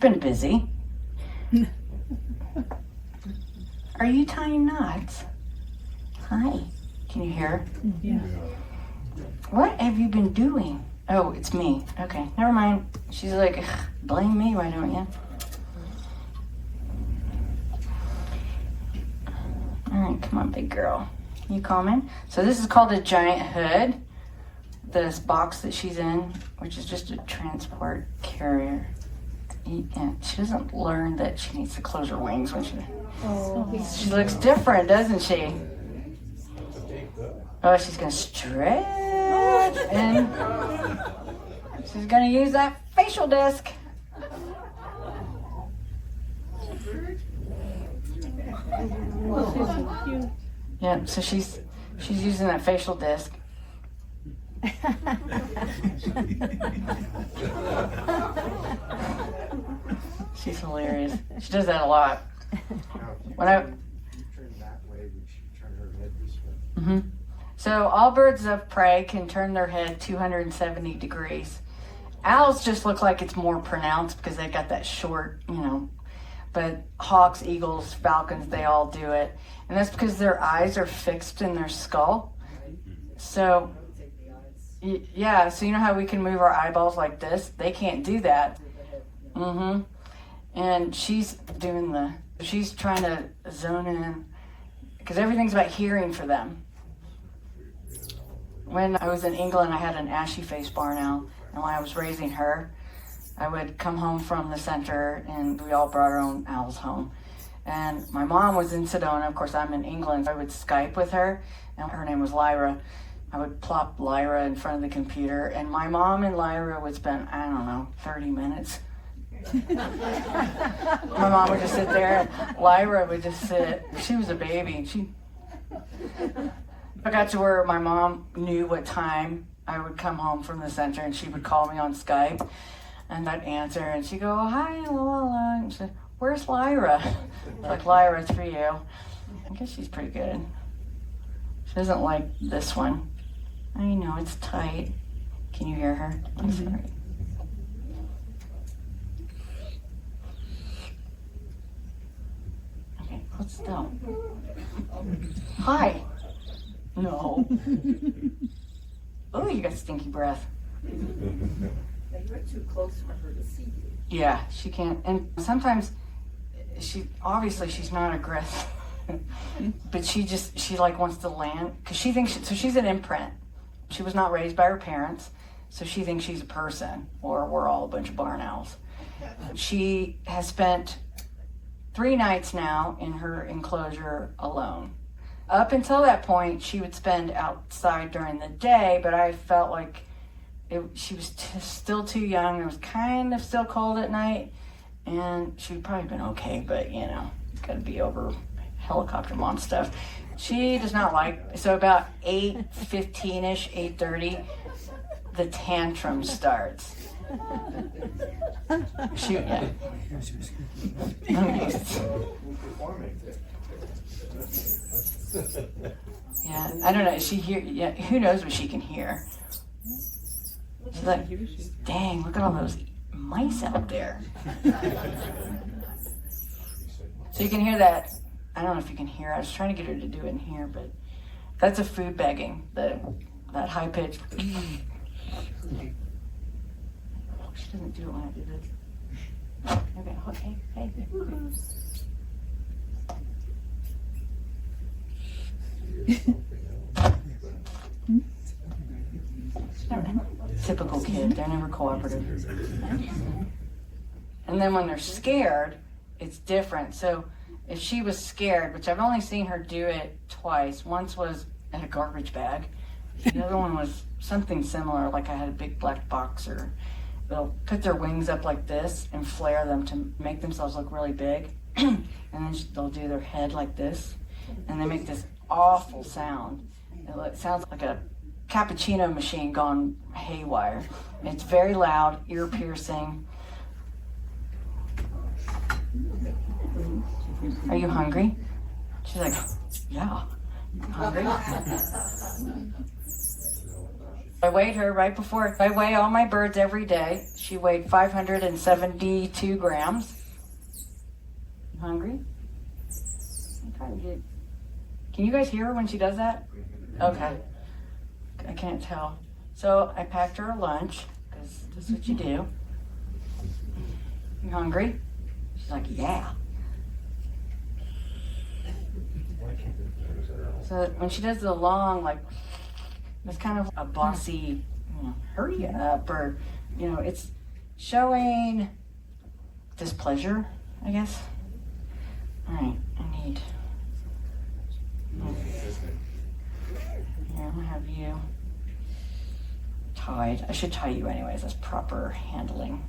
Been busy. Are you tying knots? Hi. Can you hear? Yeah. What have you been doing? Oh, it's me. Okay, never mind. She's like, blame me, why don't you? All right, come on, big girl. You coming? So this is called a giant hood. This box that she's in, which is just a transport carrier. Yeah, she doesn't learn that she needs to close her wings when she looks different, doesn't she? Oh, she's gonna stretch and she's gonna use that facial disc. Yeah, so she's using that facial disc. She's hilarious. She does that a lot. When I So all birds of prey can turn their head 270 degrees. Owls just look like it's more pronounced because they got that short, but hawks, eagles, falcons, they all do it. And that's because their eyes are fixed in their skull. So, yeah, so you know how we can move our eyeballs like this? They can't do that. And she's trying to zone in, because everything's about hearing for them. When I was in England, I had an ashy-faced barn owl, and when I was raising her, I would come home from the center, and we all brought our own owls home. And my mom was in Sedona. Of course, I'm in England. I would Skype with her, and her name was Lyra. I would plop Lyra in front of the computer, and my mom and Lyra would spend, 30 minutes. My mom would just sit there, and Lyra would just sit. She was a baby. I got to where my mom knew what time I would come home from the center, and she would call me on Skype, and I'd answer, and she'd go, hi, la, la, la. And she'd say, where's Lyra? Like, Lyra, it's for you. I guess she's pretty good. She doesn't like this one. I know, it's tight. Can you hear her? I'm sorry. Okay, hold still. Hi. No. Oh, you got stinky breath. Now you're too close for her to see you. Yeah, she can't. And sometimes she's not aggressive, but she wants to land because she thinks, so she's an imprint. She was not raised by her parents, so she thinks she's a person, or we're all a bunch of barn owls. She has spent 3 nights now in her enclosure alone. Up until that point, she would spend outside during the day, but I felt like she was still too young. It was kind of still cold at night, and she'd probably been okay, but it's got to be over helicopter mom stuff. She does not like, so about 8:15ish, 8:30, the tantrum starts. Yeah, I don't know. Who knows what she can hear? She's like, dang, look at all those mice out there. So you can hear that. I don't know if you can hear. I was trying to get her to do it in here, but that's a food begging. That high pitch. She doesn't do it when I do this. Okay, hey. Typical kid, they're never cooperative. And then when they're scared, it's different. So if she was scared, which I've only seen her do it twice, once was in a garbage bag. The other one was something similar, like I had a big black boxer. They'll put their wings up like this and flare them to make themselves look really big. And then they'll do their head like this. And they make this awful sound. It sounds like a cappuccino machine gone haywire. It's very loud, ear-piercing. Are you hungry? She's like, yeah. Hungry? I weighed her right before. I weigh all my birds every day. She weighed 572 grams. You hungry? I'm trying to get... Can you guys hear her when she does that? Okay. I can't tell. So I packed her a lunch, because that's what you do. You hungry? She's like, yeah. So when she does the long, like, it's kind of a bossy, hurry up, or, it's showing displeasure, I guess. All right, I need... Here, I'm gonna have you tied. I should tie you anyways. That's proper handling.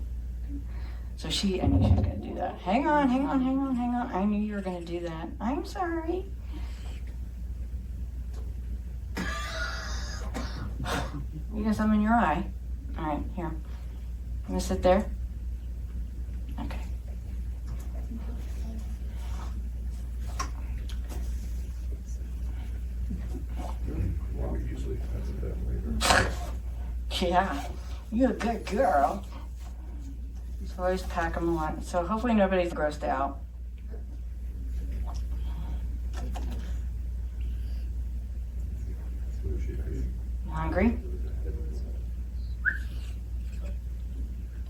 So I knew she was gonna do that. Hang on. I knew you were gonna do that. I'm sorry. You got something in your eye? All right, here. I'm gonna sit there. Okay. Yeah, you're a good girl. So I always pack them a lot. So hopefully nobody's grossed out. You hungry?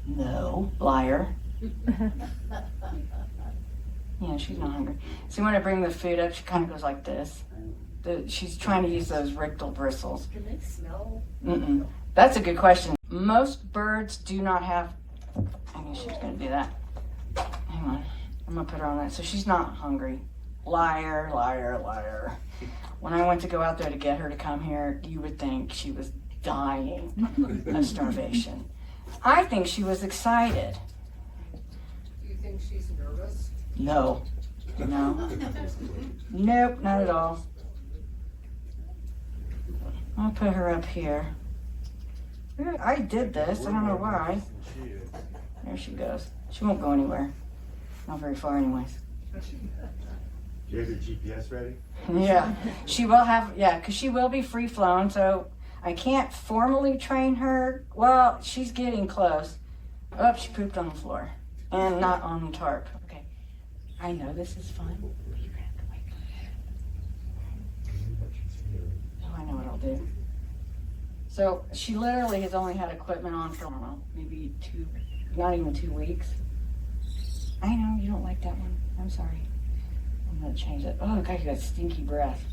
No, liar. Yeah, she's not hungry. See, when I bring the food up, she kind of goes like this. She's trying to use those rectal bristles. Can they smell? Mm-mm. That's a good question. Most birds do not have... I knew she was going to do that. Hang on. I'm going to put her on that. So she's not hungry. Liar, liar, liar. When I went to go out there to get her to come here, you would think she was dying of starvation. I think she was excited. Do you think she's nervous? No. Nope, not at all. I'll put her up here. I did this. I don't know why. There she goes. She won't go anywhere. Not very far anyways. Do you have your GPS ready? Yeah. She will have, because she will be free flown, so I can't formally train her. Well, she's getting close. Oh, she pooped on the floor. And not on the tarp. Okay. I know this is fun. You're gonna have to wait. Oh, I know what I'll do. So she literally has only had equipment on for, I don't know, maybe not even 2 weeks. I know, you don't like that one. I'm sorry. I'm gonna change it. Oh, God, you got stinky breath.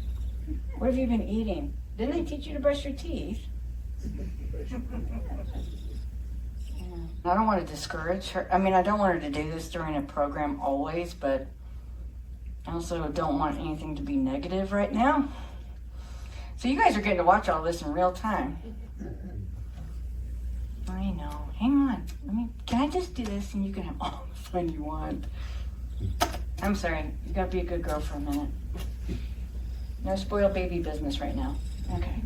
What have you been eating? Didn't they teach you to brush your teeth? Yeah. I don't want to discourage her. I mean, I don't want her to do this during a program always, but I also don't want anything to be negative right now. So you guys are getting to watch all this in real time. I know. Hang on. Can I just do this and you can have all the fun you want? I'm sorry. You gotta be a good girl for a minute. No spoiled baby business right now. Okay.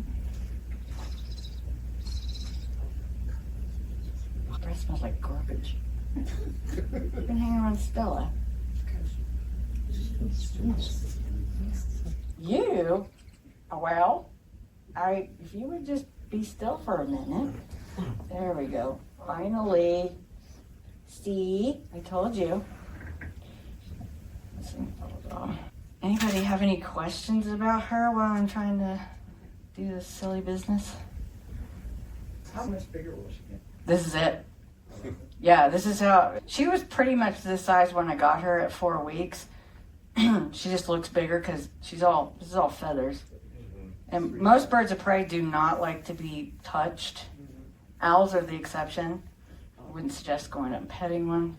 Breath smells like garbage. You've been hanging around Stella. You? Well, if you would just be still for a minute. There we go. Finally. See? I told you. Anybody have any questions about her while I'm trying to do this silly business? How much bigger will she get? This is it. Yeah, this is how... She was pretty much this size when I got her at 4 weeks. She just looks bigger because this is all feathers. And most birds of prey do not like to be touched. Owls are the exception. I wouldn't suggest going up and petting one,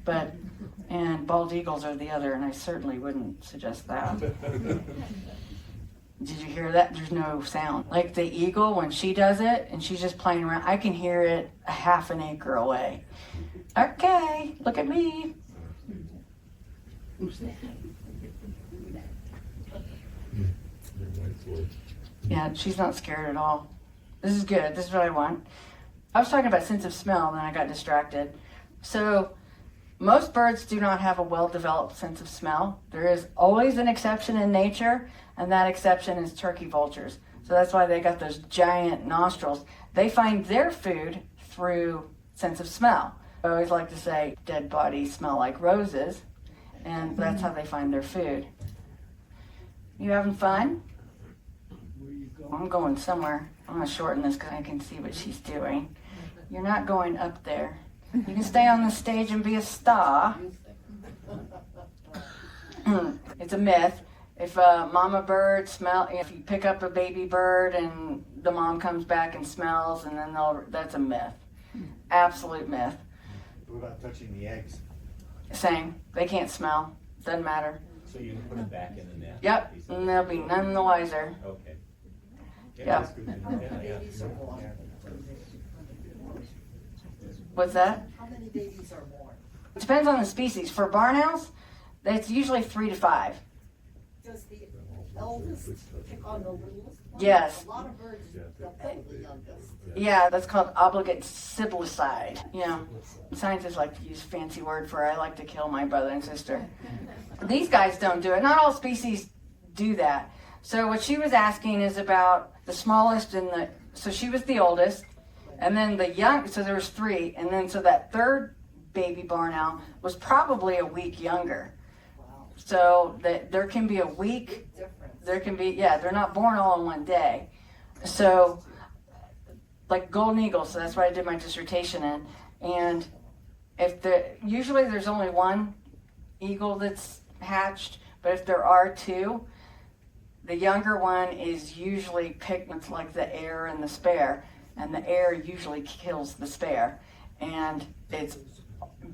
and bald eagles are the other, and I certainly wouldn't suggest that. Did you hear that? There's no sound. Like the eagle, when she does it, and she's just playing around, I can hear it a half an acre away. Okay, look at me. Yeah, she's not scared at all. This is good. This is what I want. I was talking about sense of smell, and then I got distracted. So, most birds do not have a well-developed sense of smell. There is always an exception in nature, and that exception is turkey vultures. So that's why they got those giant nostrils. They find their food through sense of smell. I always like to say dead bodies smell like roses, and that's how they find their food. You having fun? I'm going somewhere. I'm going to shorten this because I can see what she's doing. You're not going up there. You can stay on the stage and be a star. It's a myth. If a mama bird if you pick up a baby bird and the mom comes back and smells, and then that's a myth. Absolute myth. What about touching the eggs? Same. They can't smell. Doesn't matter. So you can put them back in the nest? Yep. And they'll be none the wiser. Okay. Yeah. That's good to How know. many babies are born? What's that? How many babies are born? It depends on the species. For barn owls, it's usually 3 to 5. Does the eldest pick on the littlest one? Yes. A lot of birds don't pick the youngest. Yeah, that's called obligate siblicide. You know, scientists like to use a fancy word for I like to kill my brother and sister. These guys don't do it. Not all species do that. So what she was asking is about the smallest so she was the oldest, and then so there was 3, and then so that third baby barn owl was probably a week younger. Wow. So that there can be a week, Big difference. there can be, they're not born all in one day. So like golden eagles, so that's what I did my dissertation in. And usually there's only one eagle that's hatched, but if there are 2, the younger one is usually picked with like the heir and the spare, and the heir usually kills the spare. And it's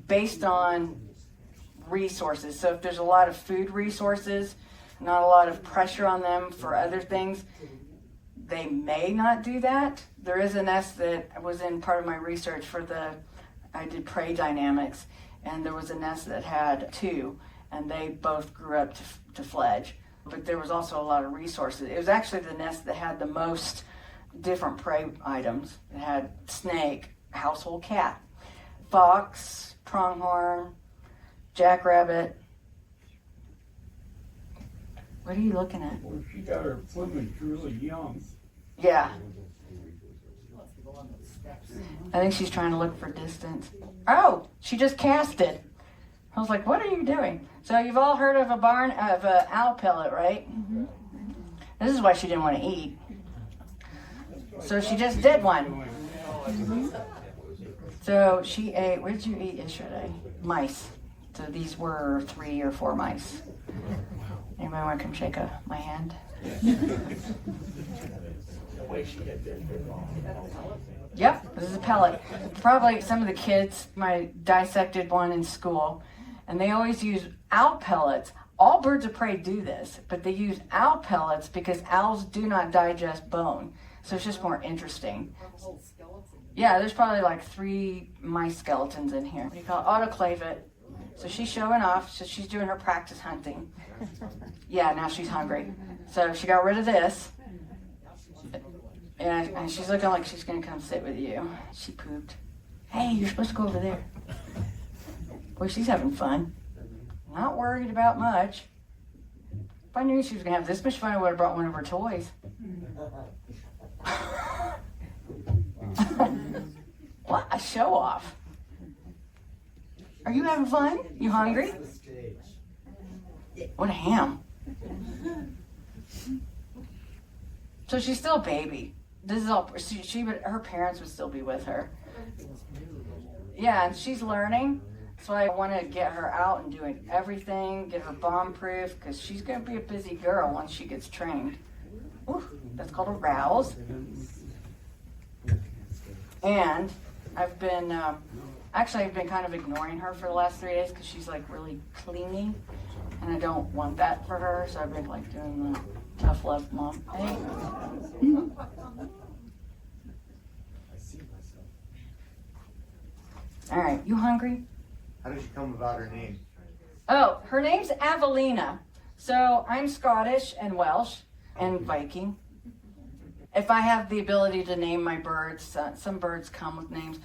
based on resources. So if there's a lot of food resources, not a lot of pressure on them for other things, they may not do that. There is a nest that was in part of my research I did prey dynamics, and there was a nest that had 2, and they both grew up to fledge. But there was also a lot of resources. It was actually the nest that had the most different prey items. It had snake, household cat, fox, pronghorn, jackrabbit. What are you looking at? Well, she got her plumage really young. Yeah, She wants to go on those steps. I think she's trying to look for distance. Oh, she just casted. I was like, what are you doing? So you've all heard of an owl pellet, right? Mm-hmm. This is why she didn't want to eat. So she just did one. Mm-hmm. So she ate, what did you eat yesterday? Mice. So these were 3 or 4 mice. Anybody want to come shake my hand? Yep, this is a pellet. Probably some of the kids might dissected one in school, and they always use owl pellets. All birds of prey do this, but they use owl pellets because owls do not digest bone. So it's just more interesting. Whole skeleton. Yeah, there's probably like 3 mice skeletons in here. What do you call it? Autoclave it. So she's showing off. So she's doing her practice hunting. Yeah, now she's hungry. So she got rid of this. And she's looking like she's going to come sit with you. She pooped. Hey, you're supposed to go over there. Boy, she's having fun. Not worried about much. If I knew she was going to have this much fun, I would have brought one of her toys. What a show off. Are you having fun? You hungry? What a ham. So she's still a baby. This is all, her parents would still be with her. Yeah, and she's learning. So I want to get her out and doing everything, get her bomb proof, because she's going to be a busy girl once she gets trained. Ooh, that's called a rouse. And I've been kind of ignoring her for the last 3 days because she's like really clingy, and I don't want that for her. So I've been like doing the tough love mom. Hey. I see myself. All right, you hungry? How did you come about her name? Oh, her name's Avalina. So I'm Scottish and Welsh and Viking. If I have the ability to name my birds, some birds come with names.